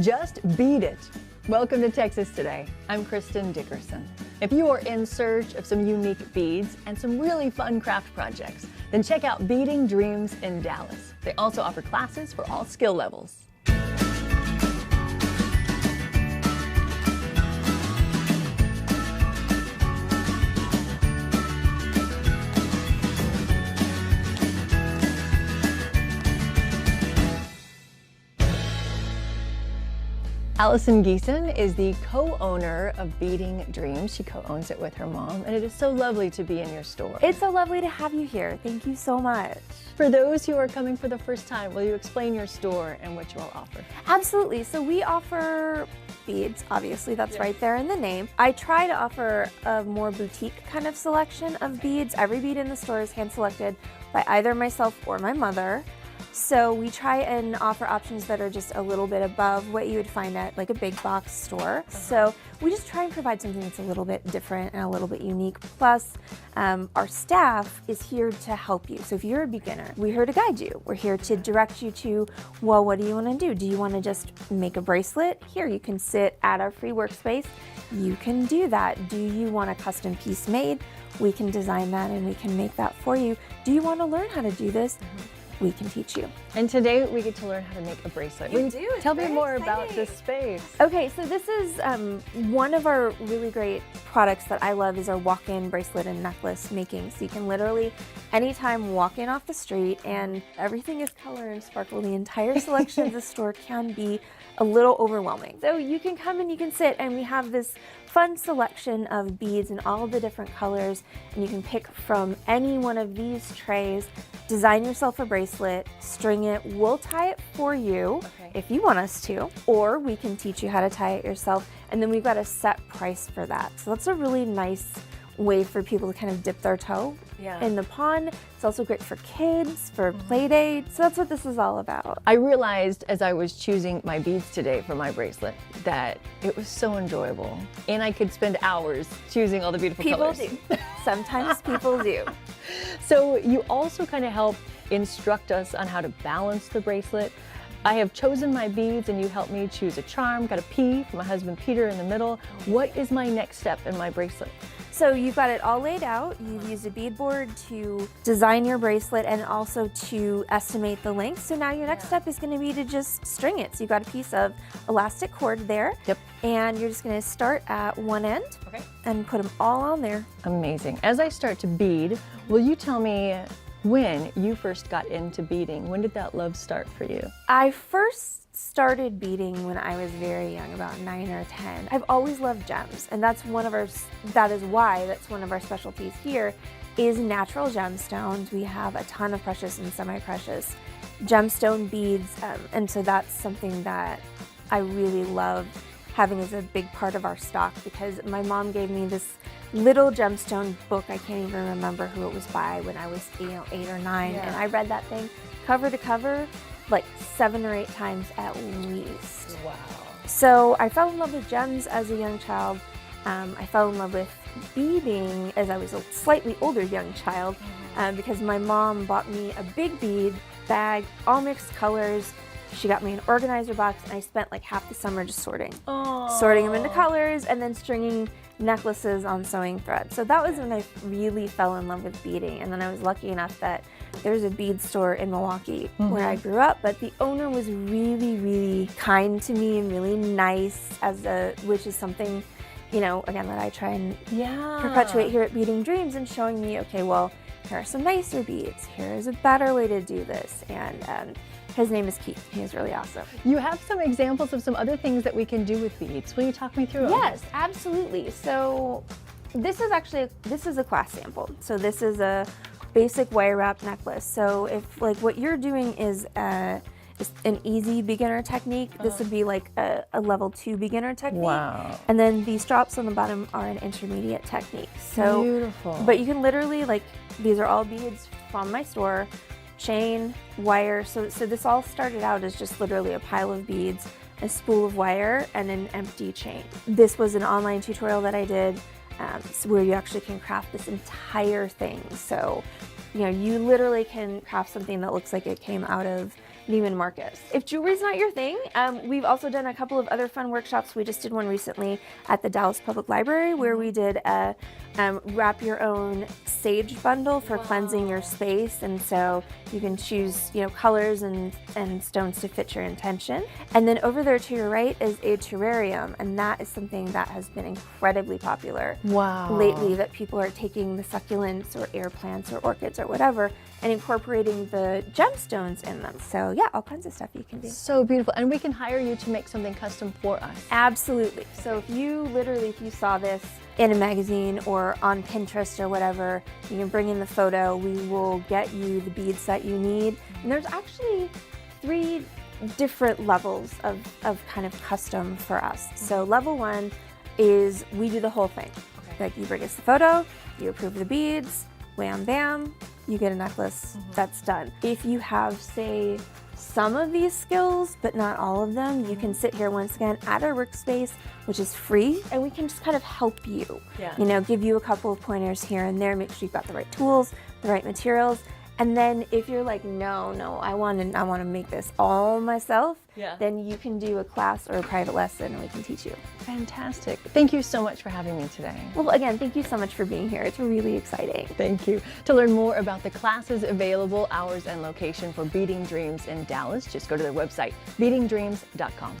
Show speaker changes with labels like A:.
A: Just beat it. Welcome to Texas Today. I'm Kristen Dickerson. If you are in search of some unique beads and some really fun craft projects, then check out Beading Dreams in Dallas. They also offer classes for all skill levels. Allison Geeson is the co-owner of Beading Dreams. She co-owns it with her mom, and it is so lovely to be in your store.
B: It's so lovely to have you here. Thank you so much.
A: For those who are coming for the first time, will you explain your store and what you all offer?
B: Absolutely. So we offer beads, obviously that's right there in the name. I try to offer a more boutique kind of selection of beads. Every bead in the store is hand selected by either myself or my mother. So we try and offer options that are just a little bit above what you would find at like a big box store. So we just try and provide something that's a little bit different and a little bit unique. Plus, our staff is here to help you. So if you're a beginner, we're here to guide you. We're here to direct you to, well, what do you want to do? Do you want to just make a bracelet? Here, you can sit at our free workspace. You can do that. Do you want a custom piece made? We can design that and we can make that for you. Do you want to learn how to do this? We can teach you.
A: And today we get to learn how to make a bracelet. Tell me more about this space.
B: Okay, so this is one of our really great products that I love is our walk-in bracelet and necklace making. So you can literally anytime walk in off the street and everything is color and sparkle. The entire selection of the store can be a little overwhelming. So you can come and you can sit and we have this fun selection of beads in all the different colors and you can pick from any one of these trays, design yourself a bracelet, string it, we'll tie it for you if you want us to, or we can teach you how to tie it yourself and then we've got a set price for that. So that's a really nice way for people to kind of dip their toe in the pond. It's also great for kids, for play dates. So that's what this is all about.
A: I realized as I was choosing my beads today for my bracelet that it was so enjoyable and I could spend hours choosing all the beautiful colors.
B: People do. Sometimes people do.
A: So you also kind of help instruct us on how to balance the bracelet. I have chosen my beads and you helped me choose a charm, got a P for my husband Peter in the middle. What is my next step in my bracelet?
B: So you've got it all laid out. You've used a bead board to design your bracelet and also to estimate the length. So now your next step is going to be to just string it. So you've got a piece of elastic cord there.
A: Yep.
B: And you're just going to start at one end and put them all on there.
A: Amazing. As I start to bead, will you tell me when you first got into beading? When did that love start for you?
B: I first started beading when I was very young, about 9 or 10. I've always loved gems, and that's one of our specialties here is natural gemstones. We have a ton of precious and semi-precious gemstone beads, and so that's something that I really love having as a big part of our stock because my mom gave me this little gemstone book. I can't even remember who it was by when I was 8 or 9, and I read that thing cover to cover like 7 or 8 times at least.
A: Wow.
B: So I fell in love with gems as a young child. I fell in love with beading as I was a slightly older young child because my mom bought me a big bead bag, all mixed colors. She got me an organizer box and I spent like half the summer just sorting them into colors and then stringing necklaces on sewing thread. So that was when I really fell in love with beading. And then I was lucky enough that there's a bead store in Milwaukee where I grew up, but the owner was really, really kind to me and really nice which is something, you know, again, that I try and perpetuate here at Beading Dreams and showing me, okay, well, here are some nicer beads. Here is a better way to do this. And his name is Keith. He is really awesome.
A: You have some examples of some other things that we can do with beads. Will you talk me through them?
B: Yes, absolutely. So this is a class sample. So this is a basic wire wrap necklace. So if like what you're doing is an easy beginner technique, this would be like a level 2 beginner technique.
A: Wow.
B: And then these drops on the bottom are an intermediate technique. So
A: beautiful.
B: But you can literally these are all beads from my store. Chain, wire, so this all started out as just literally a pile of beads, a spool of wire, and an empty chain. This was an online tutorial that I did where you actually can craft this entire thing. So, you know, you literally can craft something that looks like it came out of Neiman Marcus. If jewelry's not your thing, we've also done a couple of other fun workshops. We just did one recently at the Dallas Public Library where we did a wrap your own sage bundle for cleansing your space, and so you can choose, you know, colors and stones to fit your intention. And then over there to your right is a terrarium, and that is something that has been incredibly popular lately, that people are taking the succulents or air plants or orchids or whatever and incorporating the gemstones in them. So yeah, all kinds of stuff you can do.
A: So beautiful. And we can hire you to make something custom for us.
B: Absolutely. So if you saw this in a magazine or on Pinterest or whatever, you can bring in the photo. We will get you the beads that you need. And there's actually 3 different levels of kind of custom for us. So level 1 is we do the whole thing. Okay. Like you bring us the photo, you approve the beads, wham bam, you get a necklace, that's done. If you have, say, some of these skills, but not all of them, you can sit here once again at our workspace, which is free, and we can just kind of help you. You know, give you a couple of pointers here and there, make sure you've got the right tools, the right materials. And then if you're like, no, I want to make this all myself, then you can do a class or a private lesson and we can teach you.
A: Fantastic. Thank you so much for having me today.
B: Well, again, thank you so much for being here. It's really exciting.
A: Thank you. To learn more about the classes available, hours and location for Beading Dreams in Dallas, just go to their website, beadingdreams.com.